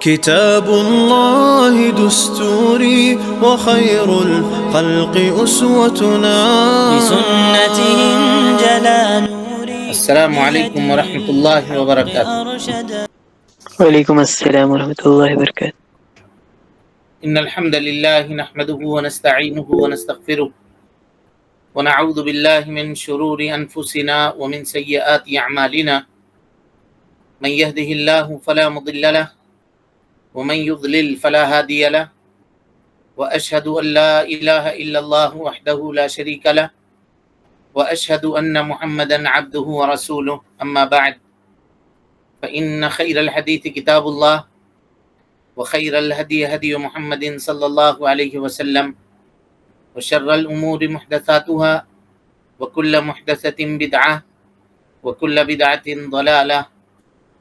كتاب الله دستوري وخير الخلق أسوتنا بسنته جلا نوري. السلام علیکم ورحمۃ اللہ وبرکاتہ۔ وعلیکم السلام ورحمۃ اللہ وبرکاتہ۔ ان الحمد للہ نحمده ونستعینه ونستغفره ونعوذ باللہ من شرور انفسنا ومن سیئات اعمالنا، من يهده الله فلا مضل له ومن يضلل فلا هادي له، واشهد ان لا اله الا الله وحده لا شريك له، واشهد ان محمدا عبده ورسوله، اما بعد فان خير الحديث كتاب الله وخير الهدي هدي محمد صلى الله عليه وسلم، وشر الأمور محدثاتها وكل محدثة بدعة وكل بدعة ضلالة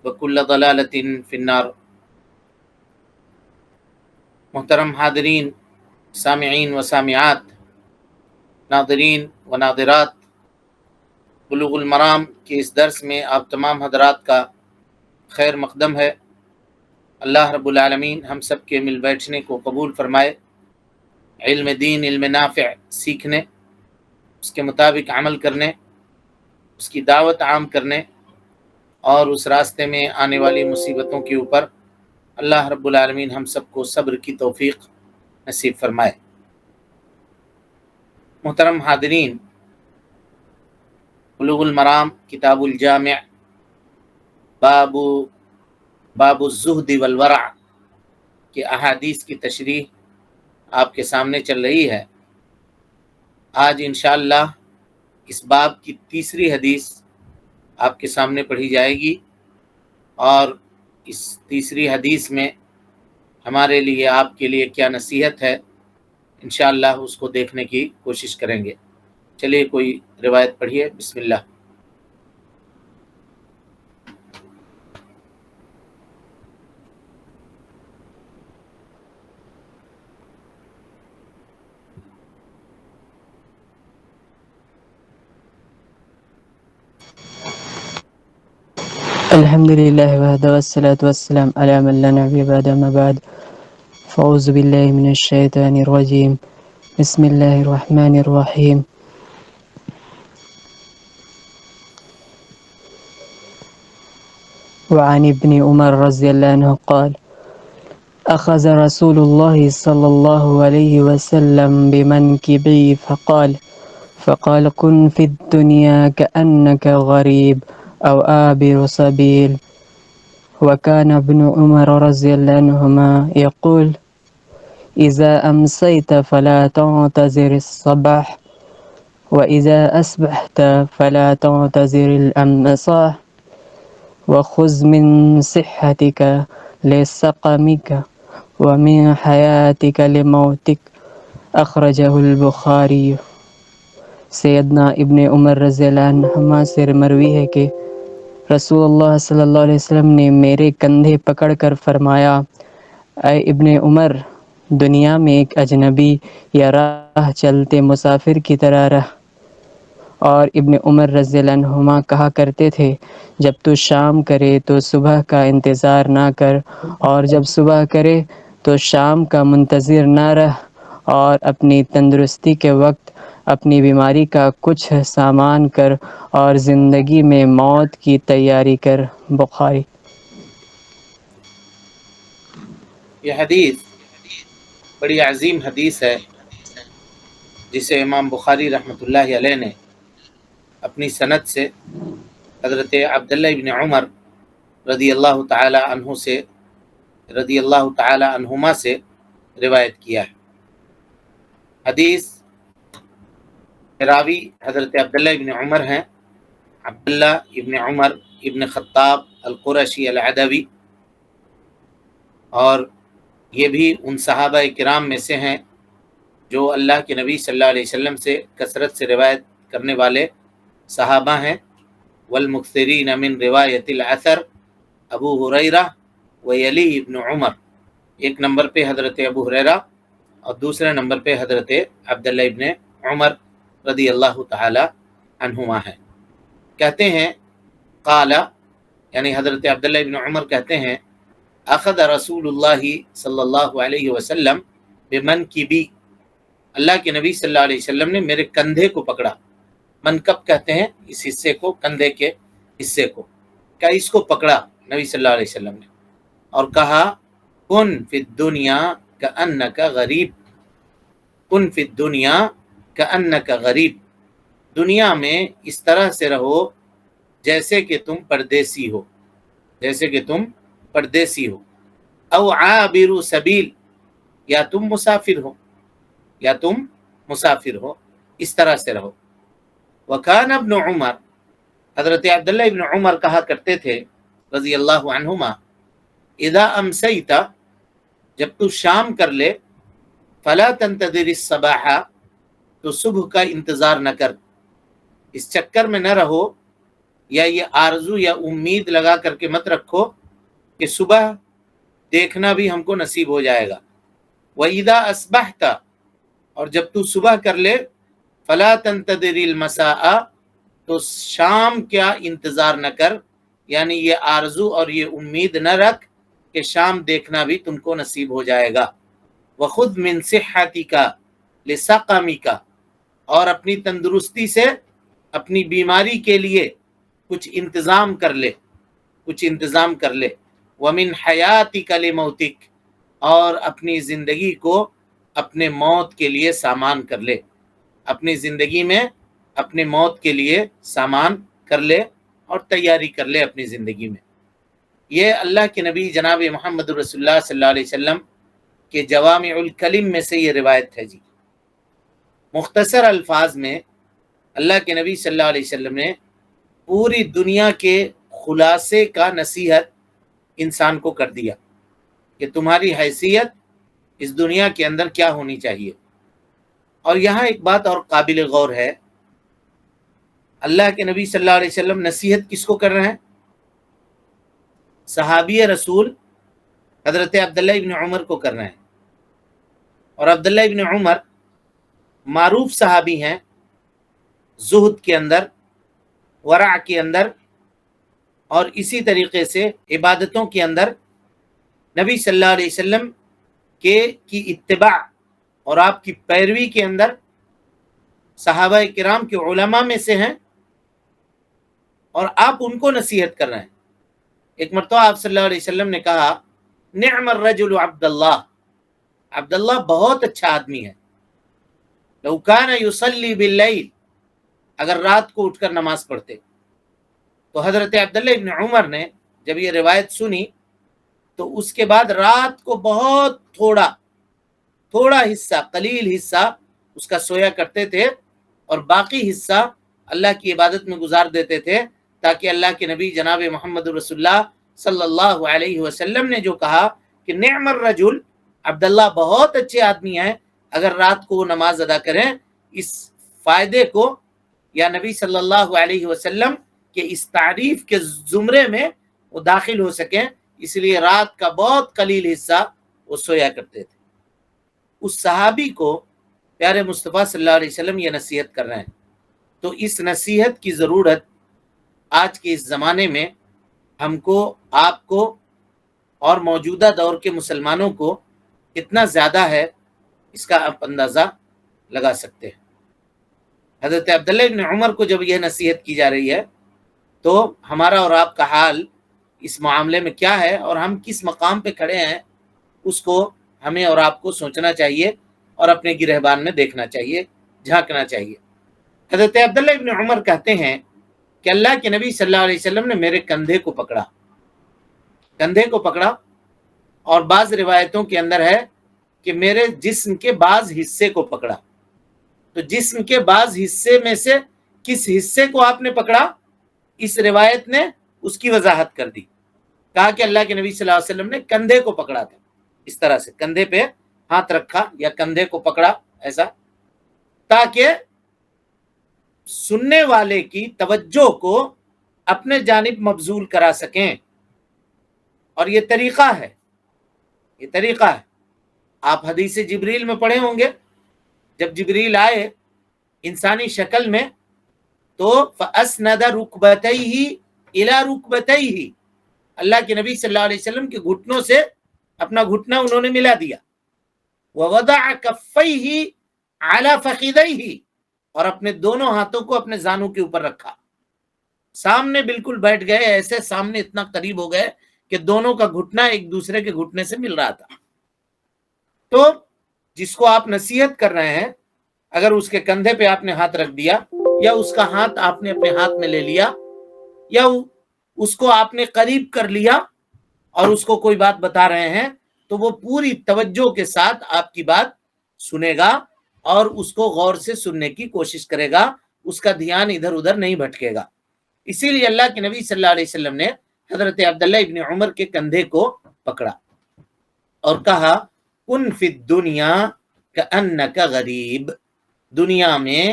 وكل ضلالة في النار۔ محترم حاضرین، سامعین و سامعات، ناظرین و ناظرات، بلوغ المرام کے اس درس میں آپ تمام حضرات کا خیر مقدم ہے۔ اللہ رب العالمین ہم سب کے مل بیٹھنے کو قبول فرمائے، علم دین، علم نافع سیکھنے، اس کے مطابق عمل کرنے، اس کی دعوت عام کرنے اور اس راستے میں آنے والی مصیبتوں کے اوپر اللہ رب العالمین ہم سب کو صبر کی توفیق نصیب فرمائے۔ محترم حاضرین، بلوغ المرام کتاب الجامع باب الزہد والورع کے احادیث کی تشریح آپ کے سامنے چل رہی ہے۔ آج انشاءاللہ اس باب کی تیسری حدیث آپ کے سامنے پڑھی جائے گی، اور اس تیسری حدیث میں ہمارے لیے، آپ کے لیے کیا نصیحت ہے، انشاءاللہ اس کو دیکھنے کی کوشش کریں گے۔ چلیے کوئی روایت پڑھیے، بسم اللہ۔ الحمد للہ وحدہ والصلاة والسلام علی من لا نبی بعد، اما بعد، فاعوذ باللہ من الشیطان الرجیم، بسم اللہ الرحمن الرحیم۔ وعن ابن عمر رضی اللہ عنہ قال اخذ رسول اللہ صلی اللہ علیہ وسلم بمنکبی فقال كن في الدنيا كأنك غريب أو آبر سبيل. وكان ابن عمر رضي الله عنهما يقول إذا أمسيت فلا تعتذر الصباح، وإذا أصبحت فلا تعتذر الأمساء، وخذ من صحتك لسقمك ومن حياتك لموتك، أخرجه البخاري۔ سیدنا ابن عمر رضی اللہ عنہما سے مروی ہے کہ رسول اللہ صلی اللہ علیہ وسلم نے میرے کندھے پکڑ کر فرمایا، اے ابن عمر، دنیا میں ایک اجنبی یا راہ چلتے مسافر کی طرح رہ۔ اور ابن عمر رضی اللہ عنہما کہا کرتے تھے، جب تو شام کرے تو صبح کا انتظار نہ کر، اور جب صبح کرے تو شام کا منتظر نہ رہ، اور اپنی تندرستی کے وقت اپنی بیماری کا کچھ سامان کر، اور زندگی میں موت کی تیاری کر۔ بخاری۔ یہ حدیث بڑی عظیم حدیث ہے، جسے امام بخاری رحمۃ اللہ علیہ نے اپنی سند سے حضرت عبداللہ ابن عمر رضی اللہ تعالی عنہما سے روایت کیا ہے۔ حدیث راوی حضرت عبداللہ ابن عمر ہیں، عبداللہ ابن عمر ابن خطاب القرشی العدوی، اور یہ بھی ان صحابہ کرام میں سے ہیں جو اللہ کے نبی صلی اللہ علیہ وسلم سے کثرت سے روایت کرنے والے صحابہ ہیں۔ والمکثرین من روایت الاثر ابو ہریرہ ویلی ابن عمر، ایک نمبر پہ حضرت ابو ہریرہ اور دوسرے نمبر پہ حضرت عبداللہ ابن عمر رضی اللہ تعالی عنہما ہے۔ کہتے ہیں قال، یعنی حضرت عبداللہ ابن عمر کہتے ہیں اخذ رسول اللہ صلی اللہ علیہ وسلم بمنکبی، اللہ کے نبی صلی اللہ علیہ وسلم نے میرے کندھے کو پکڑا. منکب کہتے ہیں اس حصے کو، کندھے کے حصے کو. کیا اس کو پکڑا نبی صلی اللہ علیہ وسلم نے اور کہا کن فی الدنیا کأنک غریب، کن فی الدنیا کأنک غریب، دنیا میں اس طرح سے رہو جیسے کہ تم پردیسی ہو، جیسے کہ تم پردیسی ہو. او عابر سبیل، یا تم مسافر ہو، یا تم مسافر ہو، اس طرح سے رہو. وکان ابن عمر، حضرت عبداللہ ابن عمر کہا کرتے تھے رضی اللہ عنہما، اذا امسیت، جب تو شام کر لے، فلا تنتظر الصباح، تو صبح کا انتظار نہ کر، اس چکر میں نہ رہو یا یہ آرزو یا امید لگا کر کے مت رکھو کہ صبح دیکھنا بھی ہم کو نصیب ہو جائے گا. وَإِذَا أَصْبَحْتَ، اور جب تو صبح کر لے، فَلَا تَنْتَظِرِ الْمَسَاءَ، تو شام کیا انتظار نہ کر، یعنی یہ آرزو اور یہ امید نہ رکھ کہ شام دیکھنا بھی تم کو نصیب ہو جائے گا. وَخُذْ مِنْ صِحَّتِكَ لِسَقَمِكَ، اور اپنی تندرستی سے اپنی بیماری کے لیے کچھ انتظام کر لے، کچھ انتظام کر لے. وَمِنْ حَيَاتِكَ لِمَوْتِكَ، اور اپنی زندگی کو اپنے موت کے لیے سامان کر لے، اپنی زندگی میں اپنے موت کے لیے سامان کر لے اور تیاری کر لے اپنی زندگی میں. یہ اللہ کے نبی جناب محمد رسول اللہ صلی اللہ علیہ وسلم کے جوامع الکلم میں سے یہ روایت ہے جی. مختصر الفاظ میں اللہ کے نبی صلی اللہ علیہ وسلم نے پوری دنیا کے خلاصے کا نصیحت انسان کو کر دیا کہ تمہاری حیثیت اس دنیا کے اندر کیا ہونی چاہیے. اور یہاں ایک بات اور قابل غور ہے، اللہ کے نبی صلی اللہ علیہ وسلم نصیحت کس کو کر رہے ہیں؟ صحابی رسول حضرت عبداللہ ابن عمر کو کر رہے ہیں. اور عبداللہ ابن عمر معروف صحابی ہیں زہد کے اندر، ورع کے اندر، اور اسی طریقے سے عبادتوں کے اندر نبی صلی اللہ علیہ وسلم کی اتباع اور آپ کی پیروی کے اندر صحابہ کرام کے علماء میں سے ہیں، اور آپ ان کو نصیحت کر رہے ہیں. ایک مرتبہ آپ صلی اللہ علیہ وسلم نے کہا نعم الرجل عبداللہ، عبداللہ بہت اچھا آدمی ہے. لو کان یصلی باللیل، اگر رات کو اٹھ کر نماز پڑھتے. تو حضرت عبداللہ ابن عمر نے جب یہ روایت سنی تو اس کے بعد رات کو بہت تھوڑا حصہ، قلیل حصہ اس کا سویا کرتے تھے، اور باقی حصہ اللہ کی عبادت میں گزار دیتے تھے، تاکہ اللہ کے نبی جناب محمد رسول اللہ صلی اللہ علیہ وسلم نے جو کہا کہ نعم الرجل، عبداللہ بہت اچھے آدمی ہیں، اگر رات کو وہ نماز ادا کریں، اس فائدے کو یا نبی صلی اللہ علیہ وسلم کے اس تعریف کے زمرے میں وہ داخل ہو سکیں، اس لیے رات کا بہت قلیل حصہ وہ سویا کرتے تھے. اس صحابی کو پیارے مصطفیٰ صلی اللہ علیہ وسلم یہ نصیحت کر رہے ہیں. تو اس نصیحت کی ضرورت آج کے اس زمانے میں ہم کو، آپ کو اور موجودہ دور کے مسلمانوں کو اتنا زیادہ ہے، اس کا آپ اندازہ لگا سکتے ہیں. حضرت عبداللہ ابن عمر کو جب یہ نصیحت کی جا رہی ہے تو ہمارا اور آپ کا حال اس معاملے میں کیا ہے اور ہم کس مقام پہ کھڑے ہیں، اس کو ہمیں اور آپ کو سوچنا چاہیے اور اپنے گرہبان میں دیکھنا چاہیے، جھانکنا چاہیے. حضرت عبداللہ ابن عمر کہتے ہیں کہ اللہ کے نبی صلی اللہ علیہ وسلم نے میرے کندھے کو پکڑا، اور بعض روایتوں کے اندر ہے کہ میرے جسم کے بعض حصے کو پکڑا. تو جسم کے بعض حصے میں سے کس حصے کو آپ نے پکڑا، اس روایت نے اس کی وضاحت کر دی. کہا کہ اللہ کے نبی صلی اللہ علیہ وسلم نے کندھے کو پکڑا تھا، اس طرح سے کندھے پہ ہاتھ رکھا یا کندھے کو پکڑا ایسا، تاکہ سننے والے کی توجہ کو اپنے جانب مبذول کرا سکیں. اور یہ طریقہ ہے، آپ حدیث جبریل میں پڑھے ہوں گے، جب جبریل آئے انسانی شکل میں تو فَأَسْنَدَ رُكْبَتَيْهِ إِلَى رُكْبَتَيْهِ، اللہ کے نبی صلی اللہ علیہ وسلم کے گھٹنوں سے اپنا گھٹنا انہوں نے ملا دیا. وَوَضَعَ كَفَّيْهِ عَلَى فَخِذَيْهِ، اور اپنے دونوں ہاتھوں کو اپنے زانوں کے اوپر رکھا. سامنے بالکل بیٹھ گئے، ایسے سامنے اتنا قریب ہو گئے کہ دونوں کا گھٹنا ایک دوسرے کے گھٹنے سے مل رہا تھا. تو جس کو آپ نصیحت کر رہے ہیں، اگر اس کے کندھے پہ آپ نے ہاتھ رکھ دیا، یا اس کا ہاتھ آپ نے اپنے ہاتھ میں لے لیا، یا اس کو آپ نے قریب کر لیا اور اس کو کوئی بات بتا رہے ہیں، تو وہ پوری توجہ کے ساتھ آپ کی بات سنے گا اور اس کو غور سے سننے کی کوشش کرے گا، اس کا دھیان ادھر ادھر نہیں بھٹکے گا. اسی لیے اللہ کے نبی صلی اللہ علیہ وسلم نے حضرت عبداللہ ابن عمر کے کندھے کو پکڑا اور کہا کن فی الدنیا کأنک غریب، دنیا میں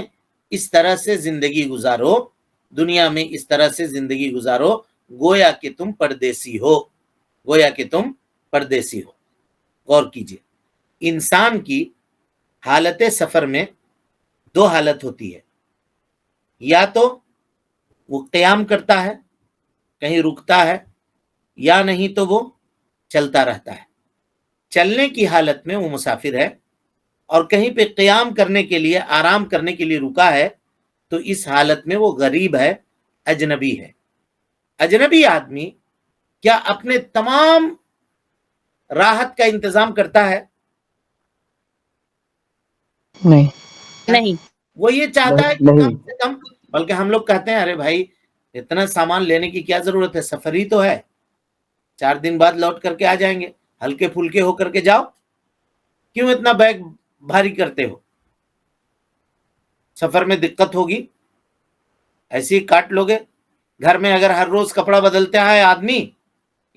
اس طرح سے زندگی گزارو، دنیا میں اس طرح سے زندگی گزارو گویا کہ تم پردیسی ہو، گویا کہ تم پردیسی ہو. غور کیجئے، انسان کی حالت سفر میں دو حالت ہوتی ہے، یا تو وہ قیام کرتا ہے، کہیں رکتا ہے، یا نہیں تو وہ چلتا رہتا ہے. چلنے کی حالت میں وہ مسافر ہے، اور کہیں پہ قیام کرنے کے لیے، آرام کرنے کے لیے رکا ہے، تو اس حالت میں وہ غریب ہے، اجنبی ہے. اجنبی آدمی کیا اپنے تمام راحت کا انتظام کرتا ہے؟ نہیں. وہ یہ چاہتا ہے کہ کم سے کم، بلکہ ہم لوگ کہتے ہیں ارے بھائی اتنا سامان لینے کی کیا ضرورت ہے، سفر ہی تو ہے، 4 دن بعد لوٹ کر کے آ جائیں گے، ہلکے پھلکے ہو کر کے جاؤ، کیوں اتنا بیگ بھاری کرتے ہو؟ سفر میں دقت ہوگی، ایسے ہی کاٹ لو گے. گھر میں اگر ہر روز کپڑا بدلتا ہے آدمی،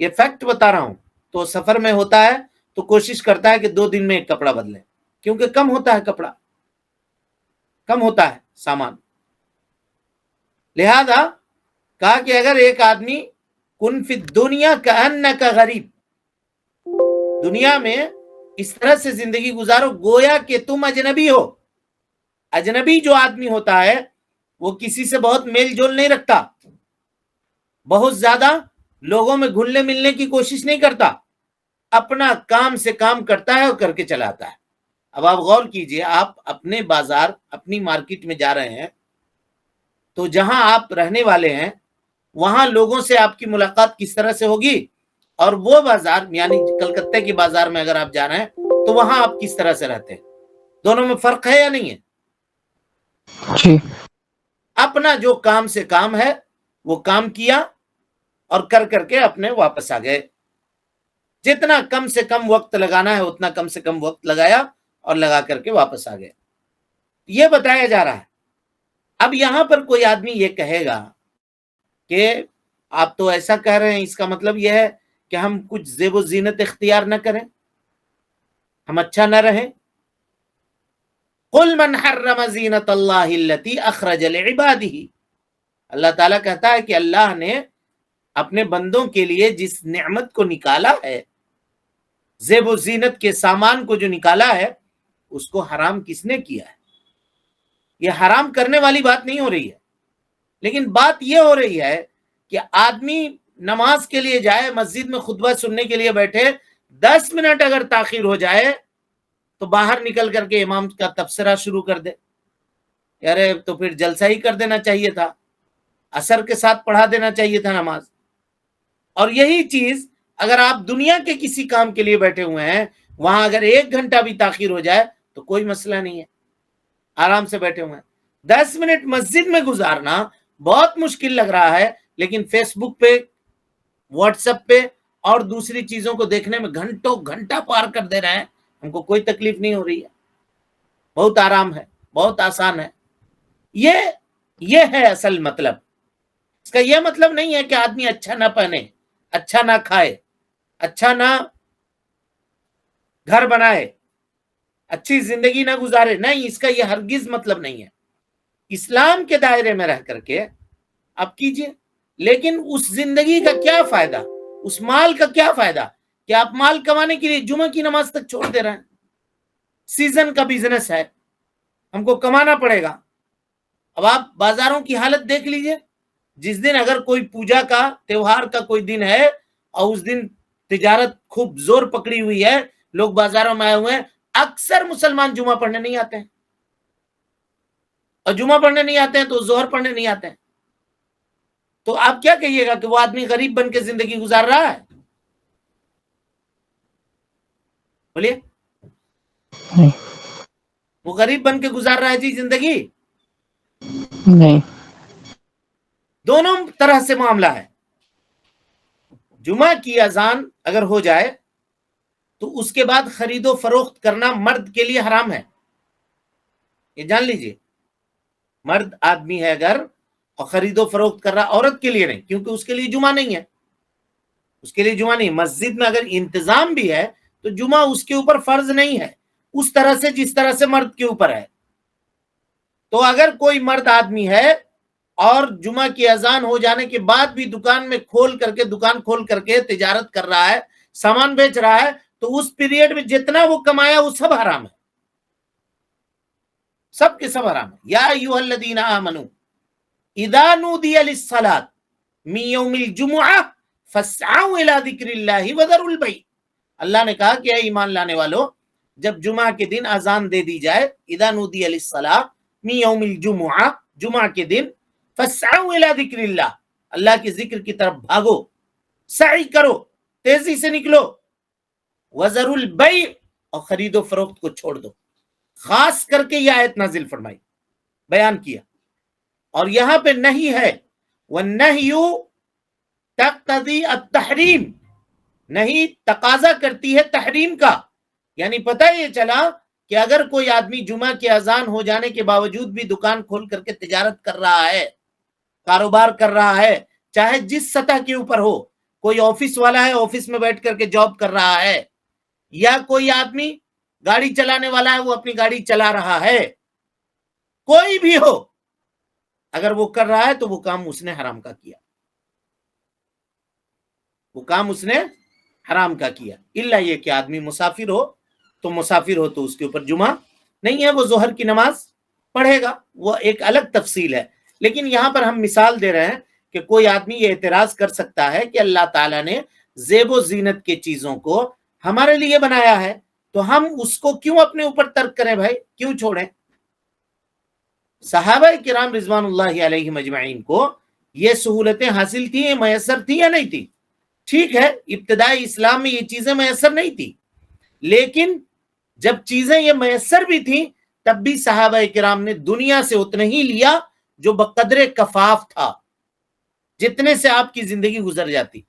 یہ فیکٹ بتا رہا ہوں، تو سفر میں ہوتا ہے تو کوشش کرتا ہے کہ 2 دن میں ایک کپڑا بدلے، کیونکہ کم ہوتا ہے کپڑا، کم ہوتا ہے سامان. لہذا کہا کہ اگر ایک آدمی کن فی الدنیا کأنک غریب، دنیا میں اس طرح سے زندگی گزارو گویا کہ تم اجنبی ہو. اجنبی جو آدمی ہوتا ہے وہ کسی سے بہت میل جول نہیں رکھتا، بہت زیادہ لوگوں میں گھلنے ملنے کی کوشش نہیں کرتا، اپنا کام سے کام کرتا ہے اور کر کے چلاتا ہے. اب آپ غور کیجئے، آپ اپنے بازار، اپنی مارکیٹ میں جا رہے ہیں، تو جہاں آپ رہنے والے ہیں وہاں لوگوں سے آپ کی ملاقات کس طرح سے ہوگی، اور وہ بازار یعنی کلکتہ کی بازار میں اگر آپ جا رہے ہیں تو وہاں آپ کس طرح سے رہتے ہیں، دونوں میں فرق ہے یا نہیں ہے؟ جی. اپنا جو کام سے کام ہے وہ کام کیا اور کر کے اپنے واپس آ گئے. جتنا کم سے کم وقت لگانا ہے اتنا کم سے کم وقت لگایا اور لگا کر کے واپس آ گئے. یہ بتایا جا رہا ہے. اب یہاں پر کوئی آدمی یہ کہے گا کہ آپ تو ایسا کہہ رہے ہیں، اس کا مطلب یہ ہے کہ ہم کچھ زیب و زینت اختیار نہ کریں، ہم اچھا نہ رہیں. قل من حرم زینت اللہ التی اخرج لعباده، اللہ تعالیٰ کہتا ہے کہ اللہ نے اپنے بندوں کے لیے جس نعمت کو نکالا ہے، زیب و زینت کے سامان کو جو نکالا ہے، اس کو حرام کس نے کیا ہے؟ یہ حرام کرنے والی بات نہیں ہو رہی ہے، لیکن بات یہ ہو رہی ہے کہ آدمی نماز کے لیے جائے، مسجد میں خطبہ سننے کے لیے بیٹھے، 10 منٹ اگر تاخیر ہو جائے تو باہر نکل کر کے امام کا تبصرہ شروع کر دے. ارے تو پھر جلسہ ہی کر دینا چاہیے تھا، عصر کے ساتھ پڑھا دینا چاہیے تھا نماز. اور یہی چیز اگر آپ دنیا کے کسی کام کے لیے بیٹھے ہوئے ہیں، وہاں اگر 1 گھنٹہ بھی تاخیر ہو جائے تو کوئی مسئلہ نہیں ہے، آرام سے بیٹھے ہوئے ہیں. 10 منٹ مسجد میں گزارنا بہت مشکل لگ رہا ہے، لیکن فیس بک پہ، واٹس ایپ پہ اور دوسری چیزوں کو دیکھنے میں گھنٹوں گھنٹہ پار کر دے رہے ہیں، ہم کو کوئی تکلیف نہیں ہو رہی ہے، بہت آرام ہے، بہت آسان ہے. یہ ہے اصل مطلب. اس کا یہ مطلب نہیں ہے کہ آدمی اچھا نہ پہنے، اچھا نہ کھائے، اچھا نہ گھر بنائے، اچھی زندگی نہ گزارے، نہیں، اس کا یہ ہرگز مطلب نہیں ہے. اسلام کے دائرے میں رہ کر کے آپ کیجئے، لیکن اس زندگی کا کیا فائدہ، اس مال کا کیا فائدہ کہ آپ مال کمانے کے لیے جمعہ کی نماز تک چھوڑ دے رہے ہیں. سیزن کا بزنس ہے، ہم کو کمانا پڑے گا. اب آپ بازاروں کی حالت دیکھ لیجئے، جس دن اگر کوئی پوجا کا، تیوہار کا کوئی دن ہے اور اس دن تجارت خوب زور پکڑی ہوئی ہے, لوگ بازاروں میں آئے ہوئے ہیں, اکثر مسلمان جمعہ پڑھنے نہیں آتے ہیں, اور جمعہ پڑھنے نہیں آتے ہیں تو ظہر پڑھنے نہیں آتے ہیں. تو آپ کیا کہیے گا کہ وہ آدمی غریب بن کے زندگی گزار رہا ہے؟ بولیے, نہیں وہ غریب بن کے گزار رہا ہے جی زندگی؟ نہیں. دونوں طرح سے معاملہ ہے. جمعہ کی اذان اگر ہو جائے تو اس کے بعد خرید و فروخت کرنا مرد کے لیے حرام ہے, یہ جان لیجئے. مرد آدمی ہے اگر اور خرید و فروخت کر رہا, عورت کے لیے نہیں, کیونکہ اس کے لیے جمعہ نہیں ہے, اس کے لیے جمعہ نہیں. مسجد میں اگر انتظام بھی ہے تو جمعہ اس کے اوپر فرض نہیں ہے اس طرح سے جس طرح سے مرد کے اوپر ہے. تو اگر کوئی مرد آدمی ہے اور جمعہ کی اذان ہو جانے کے بعد بھی دکان کھول کر کے تجارت کر رہا ہے, سامان بیچ رہا ہے, تو اس پیریڈ میں جتنا وہ کمایا وہ سب حرام ہے, سب کے سب حرام ہے. یا ایھا الذین آمنوا اذا نودی للصلاۃ من یوم الجمعہ فاسعوا الی ذکر اللہ وذروا البیع. اللہ نے کہا کہ اے ایمان لانے والو, جب جمعہ کے دن اذان دے دی جائے, اذا نودی للصلاۃ من یوم الجمعہ, جمعہ کے دن, فاسعوا الی ذکر اللہ, اللہ کے ذکر کی طرف بھاگو, سعی کرو, تیزی سے نکلو, وذروا البیع, اور خرید و فروخت کو چھوڑ دو. خاص کر کے یہ آیت نازل فرمائی, بیان کیا. اور یہاں پہ نہیں ہے, والنہی تقتضی التحریم, نہیں تقاضا کرتی ہے تحریم کا. یعنی پتہ یہ چلا کہ اگر کوئی آدمی جمعہ کی اذان ہو جانے کے باوجود بھی دکان کھول کر کے تجارت کر رہا ہے, کاروبار کر رہا ہے, چاہے جس سطح کے اوپر ہو, کوئی آفس والا ہے آفس میں بیٹھ کر کے جاب کر رہا ہے, یا کوئی آدمی گاڑی چلانے والا ہے وہ اپنی گاڑی چلا رہا ہے, کوئی بھی ہو, اگر وہ کر رہا ہے تو وہ کام اس نے حرام کا کیا, وہ کام اس نے حرام کا کیا. الا یہ کہ آدمی مسافر ہو, تو مسافر ہو تو اس کے اوپر جمعہ نہیں ہے, وہ ظہر کی نماز پڑھے گا, وہ ایک الگ تفصیل ہے. لیکن یہاں پر ہم مثال دے رہے ہیں کہ کوئی آدمی یہ اعتراض کر سکتا ہے کہ اللہ تعالیٰ نے زیب و زینت کے چیزوں کو ہمارے لیے بنایا ہے, تو ہم اس کو کیوں اپنے اوپر ترک کریں بھائی, کیوں چھوڑیں؟ صحابہ کرام رضوان اللہ علیہم اجمعین کو یہ سہولتیں حاصل تھیں, میسر تھی یا نہیں تھی؟ ٹھیک ہے, ابتدائی اسلام میں یہ چیزیں میسر نہیں تھی, لیکن جب چیزیں یہ میسر بھی تھیں تب بھی صحابہ کرام نے دنیا سے اتنا ہی لیا جو بقدر کفاف تھا, جتنے سے آپ کی زندگی گزر جاتی.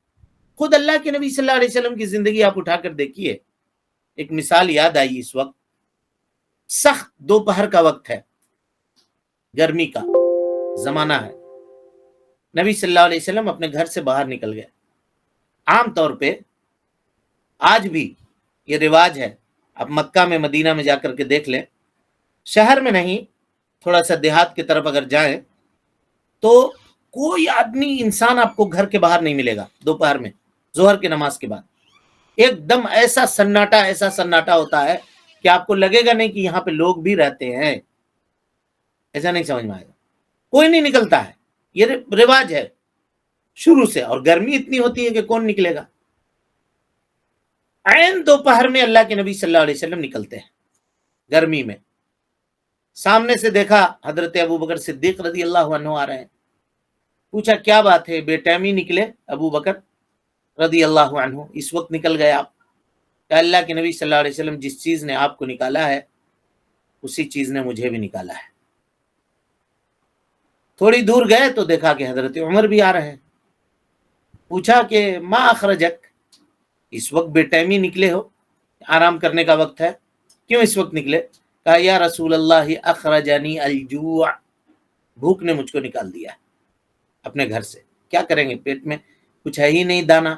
خود اللہ کے نبی صلی اللہ علیہ وسلم کی زندگی آپ اٹھا کر دیکھیے. ایک مثال یاد آئی, اس وقت سخت دوپہر کا وقت ہے, گرمی کا زمانہ ہے, نبی صلی اللہ علیہ وسلم اپنے گھر سے باہر نکل گئے. عام طور پہ آج بھی یہ رواج ہے, آپ مکہ میں مدینہ میں جا کر کے دیکھ لیں, شہر میں نہیں, تھوڑا سا دیہات کی طرف اگر جائیں تو کوئی آدمی انسان آپ کو گھر کے باہر نہیں ملے گا دوپہر میں, ظہر کی نماز کے بعد. ایک دم ایسا سناٹا ہوتا ہے کہ آپ کو لگے گا نہیں کہ یہاں پہ لوگ بھی رہتے ہیں, ایسا نہیں سمجھ میں آئے گا, کوئی نہیں نکلتا ہے. یہ رواج ہے شروع سے, اور گرمی اتنی ہوتی ہے کہ کون نکلے گا. عین دوپہر میں اللہ کے نبی صلی اللہ علیہ وسلم نکلتے ہیں گرمی میں. سامنے سے دیکھا حضرت ابو بکر صدیق رضی اللہ عنہ آ رہے ہیں, پوچھا کیا بات ہے, بے ٹائم ہی نکلے ابو بکر رضی اللہ عنہ, اس وقت نکل گئے آپ؟ کہ اللہ کے نبی صلی اللہ علیہ وسلم جس چیز نے آپ کو نکالا ہے اسی چیز نے مجھے بھی نکالا ہے. تھوڑی دور گئے تو دیکھا کہ حضرت عمر بھی آ رہے ہیں. پوچھا کہ ما اخرجک, اس وقت بے ٹائم ہی نکلے ہو, آرام کرنے کا وقت ہے, کیوں اس وقت نکلے؟ کہا یا رسول اللہ اخرجنی الجوع, بھوک نے مجھ کو نکال دیا ہے اپنے گھر سے. کیا کریں گے, پیٹ میں کچھ ہے ہی نہیں دانا,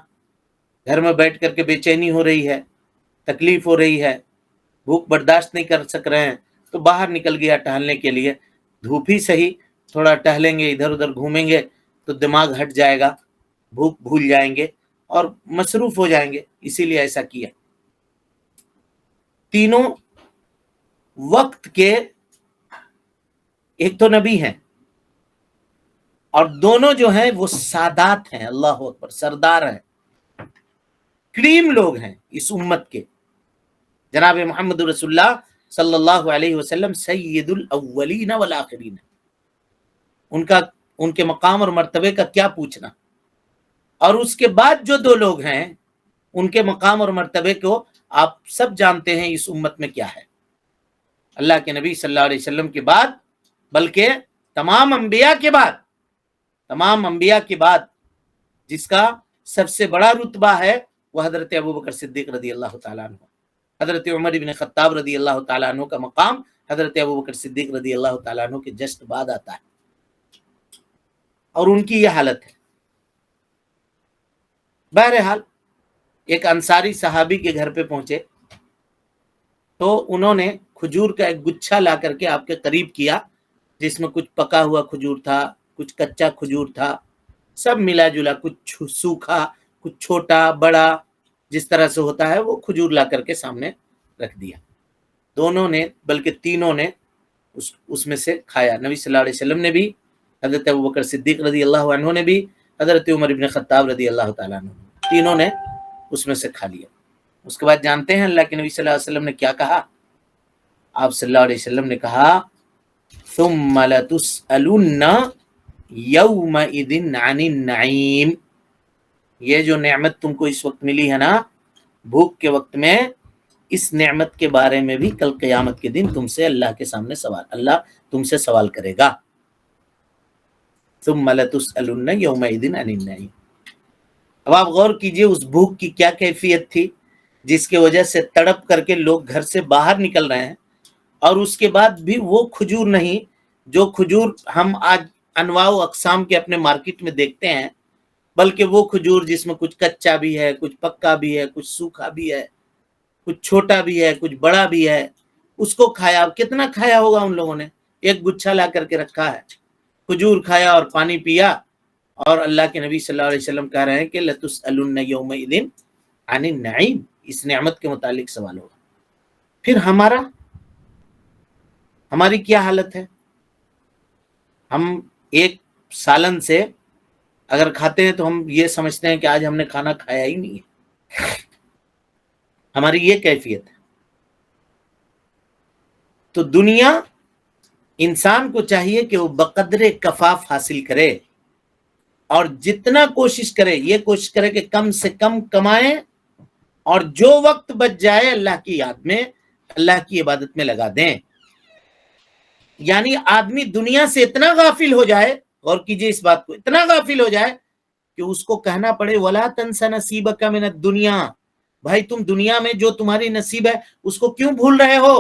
گھر میں بیٹھ کر کے بے چینی ہو رہی ہے, تکلیف ہو رہی ہے, بھوک برداشت نہیں کر سک رہے ہیں, تو باہر نکل گیا ٹہلنے کے لیے. دھوپ ہی صحیح, تھوڑا ٹہلیں گے, ادھر ادھر گھومیں گے تو دماغ ہٹ جائے گا, بھوک بھول جائیں گے اور مصروف ہو جائیں گے, اسی لیے ایسا کیا. تینوں وقت کے ایک تو نبی ہیں, اور دونوں جو ہیں وہ سادات ہیں, اللہ اکبر, سردار ہیں. کریم لوگ ہیں اس امت کے. جناب محمد رسول اللہ صلی اللہ علیہ وسلم سید الاولین والآخرین. ان کے مقام اور مرتبے کا کیا پوچھنا. اور اس کے بعد جو دو لوگ ہیں ان کے مقام اور مرتبے کو آپ سب جانتے ہیں اس امت میں کیا ہے. اللہ کے نبی صلی اللہ علیہ وسلم کے بعد، بلکہ تمام انبیاء کے بعد جس کا سب سے بڑا رتبہ ہے وہ حضرت ابوبکر صدیق رضی اللہ تعالیٰ عنہ. حضرت عمر بن خطاب رضی اللہ تعالیٰ عنہ کا مقام حضرت ابوبکر صدیق رضی اللہ تعالیٰ عنہ کے جسٹ بعد آتا ہے. اور ان کی یہ حالت ہے. بہرحال ایک انصاری صحابی کے گھر پہ پہنچے تو انہوں نے کھجور کا ایک گچھا لا کر کے آپ کے قریب کیا، جس میں کچھ پکا ہوا کھجور تھا، کچھ کچا کھجور تھا، سب ملا جلا، کچھ سوکھا، کچھ چھوٹا بڑا، جس طرح سے ہوتا ہے وہ کھجور لا کر کے سامنے رکھ دیا. دونوں نے بلکہ تینوں نے اس میں سے کھایا. نبی صلی اللہ علیہ وسلم نے بھی، حضرت ابوبکر صدیق رضی اللہ عنہ نے بھی، حضرت عمر بن خطاب رضی اللہ تعالیٰ عنہ، تینوں نے اس میں سے کھا لیا. اس کے بعد جانتے ہیں اللہ کے نبی صلی اللہ علیہ وسلم نے کیا کہا؟ آپ صلی اللہ علیہ وسلم نے کہا ثم لتسألن یومئذ عن النعیم. یہ جو نعمت تم کو اس وقت ملی ہے نا، بھوک کے وقت میں، اس نعمت کے بارے میں بھی کل قیامت کے دن تم سے اللہ کے سامنے اللہ تم سے سوال کرے گا. ثم لتسألن یومئذ عن النعیم. اب آپ غور کیجئے اس بھوک کی کیا کیفیت تھی جس کی وجہ سے تڑپ کر کے لوگ گھر سے باہر نکل رہے ہیں، اور اس کے بعد بھی وہ کھجور نہیں جو کھجور ہم آج انواع و اقسام کے اپنے مارکیٹ میں دیکھتے ہیں، بلکہ وہ کھجور جس میں کچھ کچا بھی ہے، کچھ پکا بھی ہے، کچھ سوکھا بھی ہے، کچھ چھوٹا بھی ہے، کچھ بڑا بھی ہے، اس کو کھایا. اب کتنا کھایا ہوگا ان لوگوں نے؟ ایک گچھا لا کر کے رکھا ہے، کھجور کھایا اور پانی پیا. اور اللہ کے نبی صلی اللہ علیہ وسلم کہہ رہے ہیں کہ لتسألن یومئذ عن النعیم، اس نعمت کے متعلق سوال ہوگا. پھر ہماری کیا حالت ہے؟ ہم ایک سالن سے اگر کھاتے ہیں تو ہم یہ سمجھتے ہیں کہ آج ہم نے کھانا کھایا ہی نہیں ہے. ہماری یہ کیفیت ہے. تو دنیا، انسان کو چاہیے کہ وہ بقدر کفاف حاصل کرے، اور جتنا کوشش کرے، یہ کوشش کرے کہ کم سے کم کمائیں، اور جو وقت بچ جائے اللہ کی یاد میں، اللہ کی عبادت میں لگا دیں. یعنی آدمی دنیا سے اتنا غافل ہو جائے، غور کیجئے اس بات کو، اتنا غافل ہو جائے کہ اس کو کہنا پڑے وَلَا تَنْسَ نَصِيبَكَ مِنَ الدُّنْيَا. بھائی تم دنیا میں جو تمہاری نصیب ہے اس کو کیوں بھول رہے ہو؟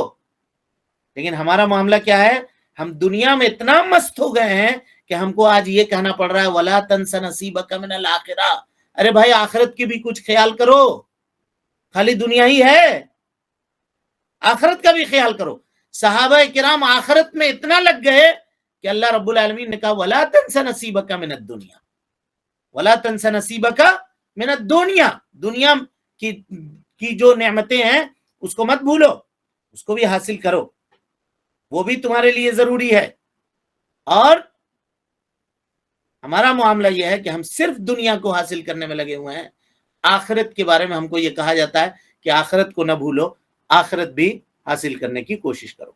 لیکن ہمارا معاملہ کیا ہے؟ ہم دنیا میں اتنا مست ہو گئے ہیں کہ ہم کو آج یہ کہنا پڑ رہا ہے وَلَا تَنْسَ نَصِيبَكَ مِنَ الْآخِرَةِ. ارے بھائی آخرت کی بھی کچھ خیال کرو، خالی دنیا ہی ہے، آخرت کا بھی خیال کرو. صحابہ کرام آخرت میں اتنا لگ گئے کہ اللہ رب العالمین نے کہا وَلَا تَنْسَ نَصِيبَكَ مِنَ الدُّنْيَا، وَلَا تَنْسَ نَصِيبَكَ مِنَ الدُّنْيَا. دنیا کی جو نعمتیں ہیں اس کو مت بھولو، اس کو بھی حاصل کرو، وہ بھی تمہارے لیے ضروری ہے. اور ہمارا معاملہ یہ ہے کہ ہم صرف دنیا کو حاصل کرنے میں لگے ہوئے ہیں. آخرت کے بارے میں ہم کو یہ کہا جاتا ہے کہ آخرت کو نہ بھولو، آخرت بھی حاصل کرنے کی کوشش کرو.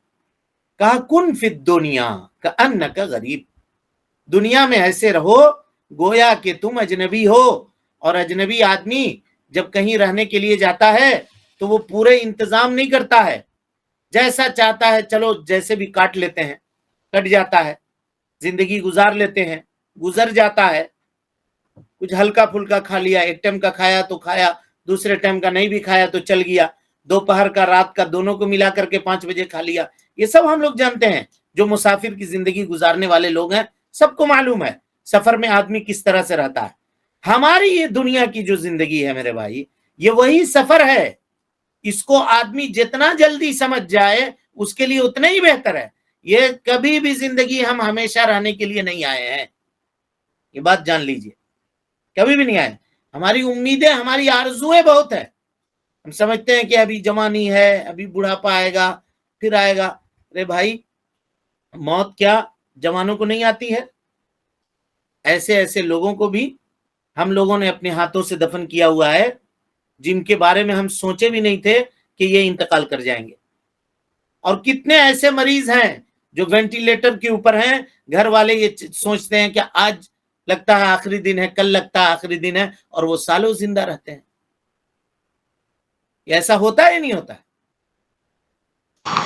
کہا کن فی الدنیا کأنک غریب. دنیا میں ایسے رہو گویا کہ تم اجنبی ہو. اور اجنبی آدمی جب کہیں رہنے کے لیے جاتا ہے تو وہ پورے انتظام نہیں کرتا ہے، جیسا چاہتا ہے چلو جیسے بھی کاٹ لیتے ہیں، کٹ جاتا ہے، زندگی گزار لیتے ہیں، گزر جاتا ہے. کچھ ہلکا پھلکا کھا لیا، ایک ٹائم کا کھایا تو کھایا، دوسرے ٹائم کا نہیں بھی کھایا تو چل گیا، دوپہر کا رات کا دونوں کو ملا کر کے 5 بجے کھا لیا. یہ سب ہم لوگ جانتے ہیں، جو مسافر کی زندگی گزارنے والے لوگ ہیں سب کو معلوم ہے سفر میں آدمی کس طرح سے رہتا ہے. ہماری یہ دنیا کی جو زندگی ہے میرے بھائی، یہ وہی سفر ہے. اس کو آدمی جتنا جلدی سمجھ جائے اس کے لیے اتنا ہی بہتر ہے. یہ کبھی بھی زندگی ہم ہمیشہ رہنے کے لیے نہیں آئے ہیں، یہ بات جان لیجئے، کبھی بھی نہیں آئے. ہماری امیدیں، ہماری آرزویں بہت ہیں. ہم سمجھتے ہیں کہ ابھی جوانی ہے، ابھی بڑھاپا آئے گا، پھر آئے گا. ارے بھائی موت کیا جوانوں کو نہیں آتی ہے؟ ایسے ایسے لوگوں کو بھی ہم لوگوں نے اپنے ہاتھوں سے دفن کیا ہوا ہے جن کے بارے میں ہم سوچے بھی نہیں تھے کہ یہ انتقال کر جائیں گے. اور کتنے ایسے مریض ہیں جو وینٹیلیٹر کے اوپر ہیں، گھر والے یہ سوچتے ہیں کہ آج لگتا ہے آخری دن ہے، کل لگتا ہے آخری دن ہے، اور وہ سالوں زندہ رہتے ہیں. یہ ایسا ہوتا ہے یا نہیں ہوتا ہے؟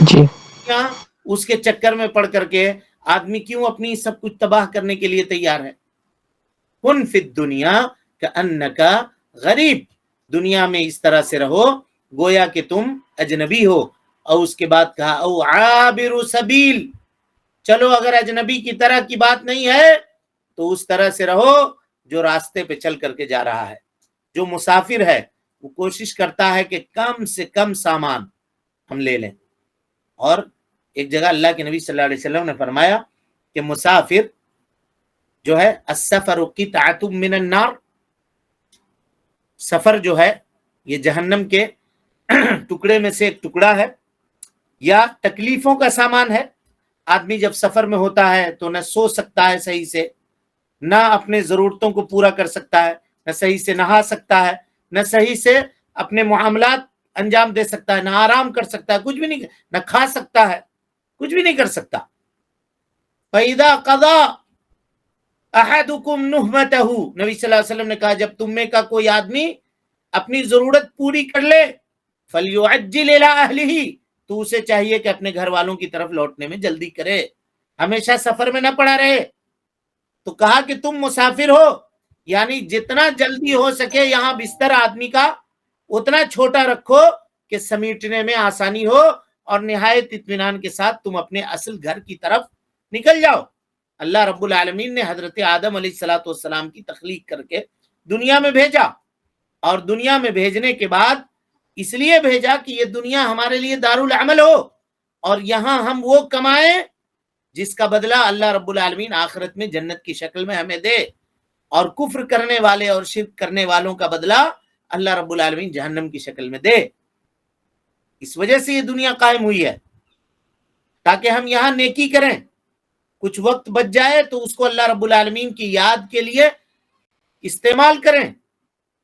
جی یہاں اس کے چکر میں پڑ کر کے آدمی کیوں اپنی سب کچھ تباہ کرنے کے لیے تیار ہے؟ کن فی الدنیا کأنکا غریب، دنیا میں اس طرح سے رہو گویا کہ تم اجنبی ہو. اور اس کے بعد کہا او عابر سبیل، چلو اگر اجنبی کی طرح کی بات نہیں ہے تو اس طرح سے رہو جو راستے پہ چل کر کے جا رہا ہے. جو مسافر ہے وہ کوشش کرتا ہے کہ کم سے کم سامان ہم لے لیں. اور ایک جگہ اللہ کے نبی صلی اللہ علیہ وسلم نے فرمایا کہ مسافر جو ہے السفر قطعۃ من النار، سفر جو ہے یہ جہنم کے ٹکڑے میں سے ایک ٹکڑا ہے، یا تکلیفوں کا سامان ہے. آدمی جب سفر میں ہوتا ہے تو نہ سو سکتا ہے صحیح سے، نہ اپنے ضرورتوں کو پورا کر سکتا ہے، نہ صحیح سے نہا سکتا ہے، نہ صحیح سے اپنے معاملات انجام دے سکتا ہے، نہ آرام کر سکتا ہے، کچھ بھی نہیں، نہ کھا سکتا ہے، کچھ بھی نہیں کر سکتا. فَإِذَا قَضَى أَحَدُكُمْ نُهْمَتَهُ، نبی صلی اللہ علیہ وسلم نے کہا جب تم میں کا کوئی آدمی اپنی ضرورت پوری کر لے فَلْيُعَجِّلْ إِلَىٰ أَهْلِهِ، تو اسے چاہیے کہ اپنے گھر والوں کی طرف لوٹنے میں جلدی کرے، ہمیشہ سفر میں نہ پڑا رہے. تو کہا کہ تم مسافر ہو، یعنی جتنا جلدی ہو سکے یہاں بستر آدمی کا اتنا چھوٹا رکھو کہ سمیٹنے میں آسانی ہو، اور نہایت اطمینان کے ساتھ تم اپنے اصل گھر کی طرف نکل جاؤ. اللہ رب العالمین نے حضرت آدم علیہ السلام کی تخلیق کر کے دنیا میں بھیجا، اور دنیا میں بھیجنے کے بعد اس لیے بھیجا کہ یہ دنیا ہمارے لیے دارالعمل ہو، اور یہاں ہم وہ کمائیں جس کا بدلہ اللہ رب العالمین آخرت میں جنت کی شکل میں ہمیں دے، اور کفر کرنے والے اور شرک کرنے والوں کا بدلہ اللہ رب العالمین جہنم کی شکل میں دے. اس وجہ سے یہ دنیا قائم ہوئی ہے تاکہ ہم یہاں نیکی کریں، کچھ وقت بچ جائے تو اس کو اللہ رب العالمین کی یاد کے لیے استعمال کریں.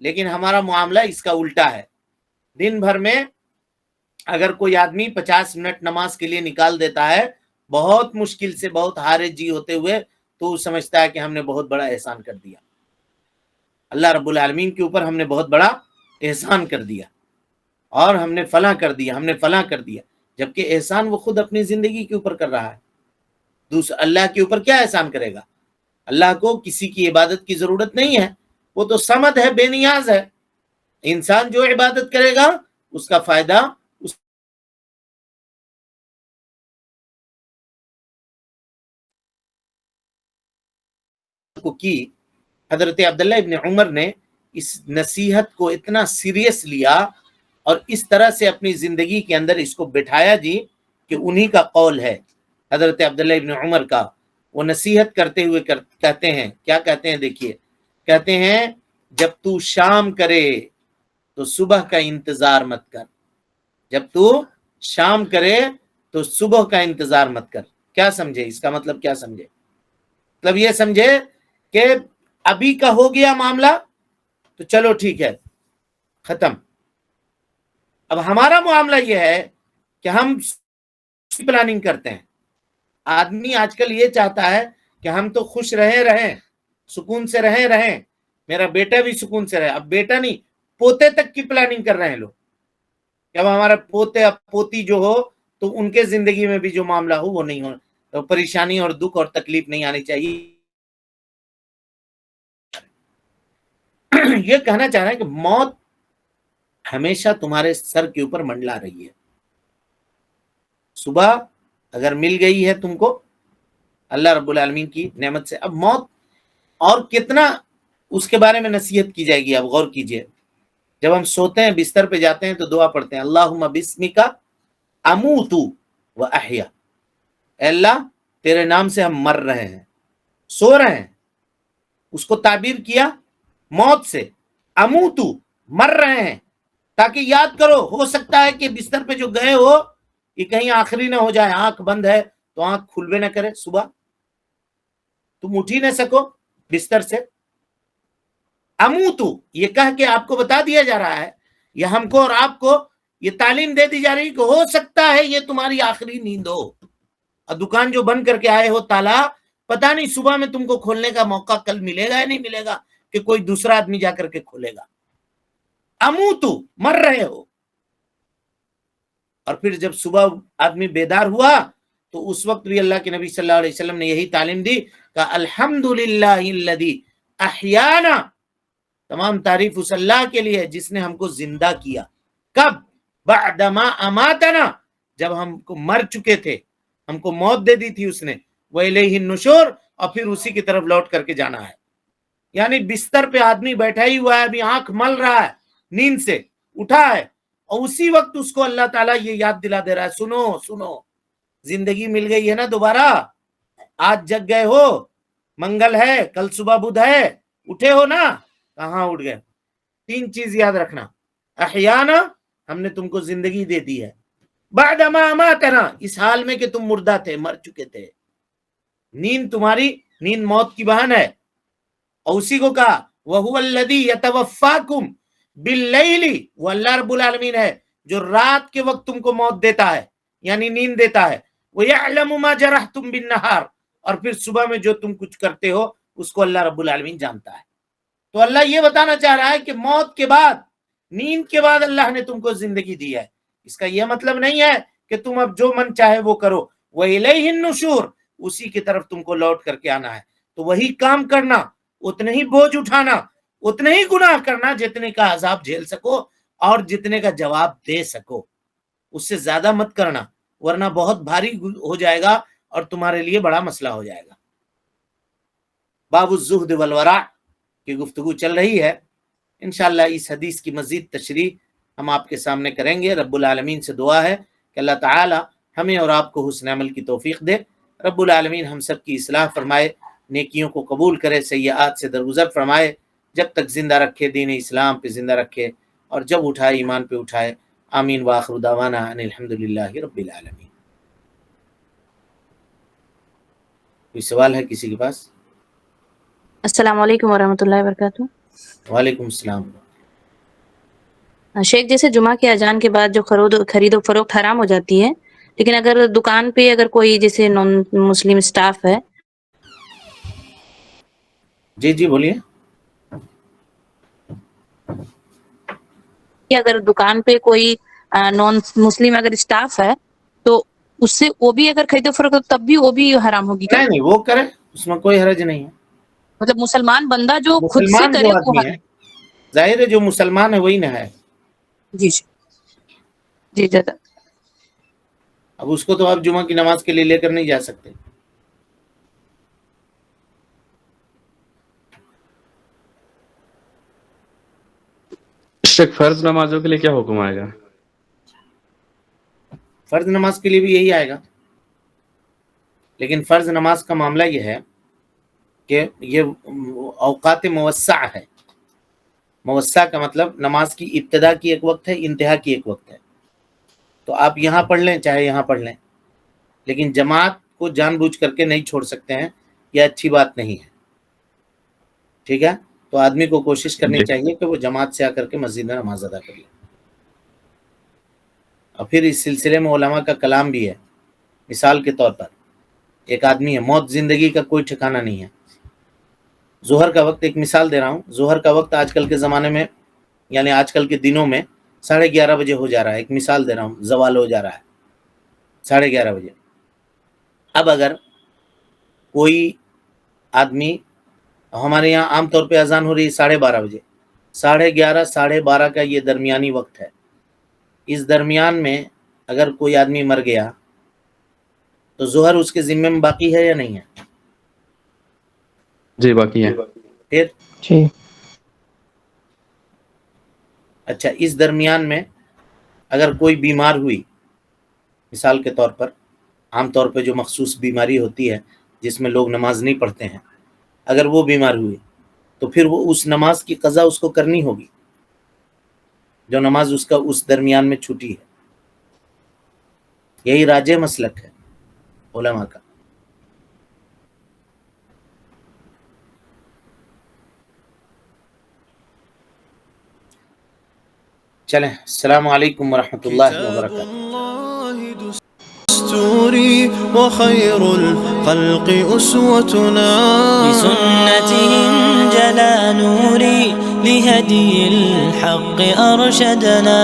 لیکن ہمارا معاملہ اس کا الٹا ہے. دن بھر میں اگر کوئی آدمی 50 منٹ نماز کے لیے نکال دیتا ہے بہت مشکل سے، بہت حارج جی ہوتے ہوئے، تو وہ سمجھتا ہے کہ ہم نے بہت بڑا احسان کر دیا، اللہ رب العالمین کے اوپر ہم نے بہت بڑا احسان کر دیا، اور ہم نے فلاں کر دیا، ہم نے فلاں کر دیا. جبکہ احسان وہ خود اپنی زندگی کے اوپر کر رہا ہے. دوسرا اللہ کے اوپر کیا احسان کرے گا؟ اللہ کو کسی کی عبادت کی ضرورت نہیں ہے، وہ تو صمد ہے، بے نیاز ہے. انسان جو عبادت کرے گا اس کا فائدہ اس کو کی. حضرت عبداللہ ابن عمر نے اس نصیحت کو اتنا سیریس لیا اور اس طرح سے اپنی زندگی کے اندر اس کو بٹھایا جی کہ انہی کا قول ہے حضرت عبداللہ ابن عمر کا. وہ نصیحت کرتے ہوئے کہتے ہیں، کیا کہتے ہیں دیکھیے، کہتے ہیں جب تو شام کرے تو صبح کا انتظار مت کر، جب تو شام کرے تو صبح کا انتظار مت کر. کیا سمجھے اس کا مطلب؟ کیا سمجھے؟ مطلب یہ سمجھے کہ ابھی کا ہو گیا معاملہ تو چلو ٹھیک ہے ختم. اب ہمارا معاملہ یہ ہے کہ ہم پلاننگ کرتے ہیں. آدمی آج کل یہ چاہتا ہے کہ ہم تو خوش رہیں، سکون سے رہیں، میرا بیٹا بھی سکون سے رہے. اب بیٹا نہیں، پوتے تک کی پلاننگ کر رہے ہیں لوگ. اب ہمارا پوتے اب پوتی جو ہو تو ان کے زندگی میں بھی جو معاملہ ہو وہ نہیں ہو، تو پریشانی اور دکھ اور تکلیف نہیں آنی چاہیے. یہ کہنا چاہ رہا ہے کہ موت ہمیشہ تمہارے سر کے اوپر منڈلا رہی ہے. صبح اگر مل گئی ہے تم کو اللہ رب العالمین کی نعمت سے، اب موت اور کتنا اس کے بارے میں نصیحت کی جائے گی. اب غور کیجئے، جب ہم سوتے ہیں بستر پہ جاتے ہیں تو دعا پڑھتے ہیں اللہم بسمک اموت و احیا، اے اللہ تیرے نام سے ہم مر رہے ہیں، سو رہے ہیں. اس کو تعبیر کیا موت سے، اموت، مر رہے ہیں، تاکہ یاد کرو ہو سکتا ہے کہ بستر پہ جو گئے ہو یہ کہیں آخری نہ ہو جائے. آنکھ بند ہے تو آنکھ کھلوے نہ کرے، صبح تم اٹھ ہی نہ سکو بستر سے. اموت، یہ کہہ کے آپ کو بتا دیا جا رہا ہے یہ ہم کو اور آپ کو یہ تعلیم دے دی جا رہی کہ ہو سکتا ہے یہ تمہاری آخری نیند ہو، اور دکان جو بند کر کے آئے ہو تالا، پتہ نہیں صبح میں تم کو کھولنے کا موقع کل ملے گا یا نہیں ملے گا، کہ کوئی دوسرا آدمی جا کر کے کھولے گا۔ اموتو، مر رہے ہو، اور پھر جب صبح آدمی بیدار ہوا تو اس وقت بھی اللہ کے نبی صلی اللہ علیہ وسلم نے یہی تعلیم دی کہ الحمدللہ الذی احیانا، تمام تعریف اس اللہ کے لیے جس نے ہم کو زندہ کیا۔ کب؟ بعدما اماتنا، جب ہم کو مر چکے تھے، ہم کو موت دے دی تھی اس نے، وَإِلَيْهِ النُّشُورُ، اور پھر اسی کی طرف لوٹ کر کے جانا ہے۔ یعنی بستر پہ آدمی بیٹھا ہی ہوا ہے، ابھی آنکھ مل رہا ہے، نیند سے اٹھا ہے، اور اسی وقت اس کو اللہ تعالیٰ یہ یاد دلا دے رہا ہے، سنو سنو، زندگی مل گئی ہے نا دوبارہ، آج جگ گئے ہو، منگل ہے، کل صبح بدھ ہے، اٹھے ہو نا؟ کہاں اٹھ گئے؟ تین چیز یاد رکھنا، احیانا، ہم نے تم کو زندگی دے دی ہے، بعدما اماتنا، اس حال میں کہ تم مردہ تھے، مر چکے تھے، نیند تمہاری، نیند موت کی بہن ہے، اور اسی کو کہا وَهُوَ الَّذِي يَتَوَفَّاكُمْ بِاللَّيْلِ، وہ اللہ رب العالمین ہے جو رات کے وقت تم کو موت دیتا ہے، یعنی نیند دیتا ہے، وَيَعْلَمُ مَا جَرَحْتُمْ بِالنَّهَارِ، اور پھر صبح میں جو تم کچھ کرتے ہو اس کو اللہ رب العالمین جانتا ہے۔ تو اللہ یہ بتانا چاہ رہا ہے کہ موت کے بعد، نیند کے بعد اللہ نے تم کو زندگی دی ہے، اس کا یہ مطلب نہیں ہے کہ تم اب جو من چاہے وہ کرو، وَإِلَيْهِ النُّشُورُ، اسی کی طرف تم کو لوٹ کر کے آنا ہے، تو وہی کام کرنا، اتنے ہی بوجھ اٹھانا، اتنے ہی گناہ کرنا جتنے کا عذاب جھیل سکو اور جتنے کا جواب دے سکو، اس سے زیادہ مت کرنا، ورنہ بہت بھاری ہو جائے گا اور تمہارے لیے بڑا مسئلہ ہو جائے گا۔ باب الزہد والورع کی گفتگو چل رہی ہے، انشاءاللہ اس حدیث کی مزید تشریح ہم آپ کے سامنے کریں گے۔ رب العالمین سے دعا ہے کہ اللہ تعالی ہمیں اور آپ کو حسن عمل کی توفیق دے، رب العالمین ہم سب کی اصلاح فرمائے، نیکیوں کو قبول کرے، سیئات سے درگزر فرمائے، جب تک زندہ رکھے دین اسلام پہ زندہ رکھے، اور جب اٹھائے ایمان پہ اٹھائے۔ آمین وآخر دعوانا ان الحمدللہ رب العالمین۔ کوئی سوال ہے کسی کے پاس؟ السلام علیکم ورحمۃ اللہ وبرکاتہ۔ وعلیکم السلام۔ شیخ، جیسے جمعہ کے اذان کے بعد جو خرید و فروخت حرام ہو جاتی ہے، لیکن اگر دکان پہ اگر کوئی جیسے نان مسلم سٹاف ہے، جی جی بولیے۔ کہ اگر دکان پہ کوئی نان مسلم اگر سٹاف ہے تو اس سے وہ بھی اگر خرید و فروخت ہو تب بھی وہ بھی حرام ہوگی کیا؟ نہیں نہیں، وہ کرے، اس میں کوئی حرج نہیں ہے۔ مطلب مسلمان بندہ جو خود سے مسلمان کرے جو وہ آدمی ہے، ظاہر ہے جو مسلمان ہے وہی نہ ہے، جی جی جی اب اس کو تو آپ جمعہ کی نماز کے لیے لے کر نہیں جا سکتے۔ شیخ، فرض نمازوں کے لیے کیا حکم آئے گا؟ فرض نماز کے لیے بھی یہی آئے گا، لیکن فرض نماز کا معاملہ یہ ہے کہ یہ اوقات موسع ہے۔ موسع کا مطلب نماز کی ابتدا کی ایک وقت ہے، انتہا کی ایک وقت ہے، تو آپ یہاں پڑھ لیں چاہے یہاں پڑھ لیں، لیکن جماعت کو جان بوجھ کر کے نہیں چھوڑ سکتے ہیں، یہ اچھی بات نہیں ہے، ٹھیک ہے؟ تو آدمی کو کوشش کرنی جی چاہیے کہ وہ جماعت سے آ کر کے مسجد میں نماز ادا کر لے۔ اور پھر اس سلسلے میں علماء کا کلام بھی ہے، مثال کے طور پر ایک آدمی ہے، موت زندگی کا کوئی ٹھکانہ نہیں ہے۔ ظہر کا وقت، ایک مثال دے رہا ہوں، ظہر کا وقت آج کل کے زمانے میں، یعنی آج کل کے دنوں میں 11:30 بجے ہو جا رہا ہے، ایک مثال دے رہا ہوں، زوال ہو جا رہا ہے 11:30 بجے۔ اب اگر کوئی آدمی، ہمارے یہاں عام طور پہ اذان ہو رہی ہے 12:30 بجے، 11:30 12:30 کا یہ درمیانی وقت ہے، اس درمیان میں اگر کوئی آدمی مر گیا تو ظہر اس کے ذمے میں باقی ہے یا نہیں ہے؟ جی باقی ہے۔ پھر جی اچھا، اس درمیان میں اگر کوئی بیمار ہوئی، مثال کے طور پر عام طور پہ جو مخصوص بیماری ہوتی ہے جس میں لوگ نماز نہیں پڑھتے ہیں، اگر وہ بیمار ہوئی تو پھر وہ اس نماز کی قضا اس کو کرنی ہوگی، جو نماز اس کا اس درمیان میں چھوٹی ہے۔ یہی راجح مسلک ہے علماء کا۔ چلیں، السلام علیکم ورحمۃ اللہ وبرکاتہ. دستوري وخير الخلق أسوتنا بسنته انجلى نوري لهدي الحق أرشدنا